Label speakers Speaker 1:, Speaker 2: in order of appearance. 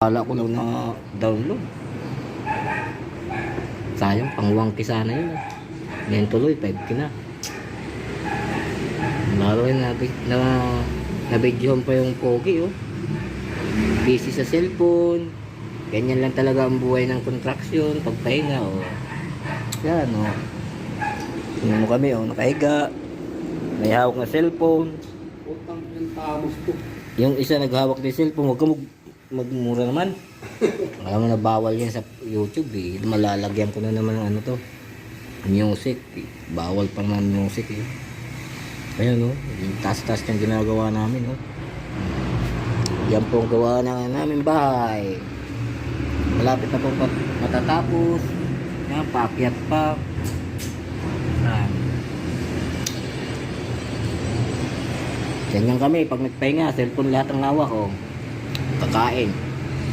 Speaker 1: Kala ko lang na download. Sayang, pang 1K sana yun. Ngayon tuloy, 5K na. Lalo yun na videohan pa yung Pogi, oh. Busy sa cellphone. Ganyan lang talaga ang buhay ng contraction, pagpahinga, oh. Yan, oh. Tingnan mo kami, oh, nakahiga. May hawak na cellphone.
Speaker 2: Utang ng tamos to.
Speaker 1: Yung isa naghawak ng cellphone, huwag ka magmura naman. Alam mo na bawal yan sa YouTube, eh. Malalagyan ko na naman ng ano to, music, eh. Bawal pa naman music, eh. Ayan, oh, yung taas-taas yung ginagawa namin, oh. Yan po ang gawa na namin bahay. Malapit na po matatapos. Yan, paakyat pa. Yan. Ganyan kami, pag nagpahinga, cellphone lahat ang hawak, oh. Kakain.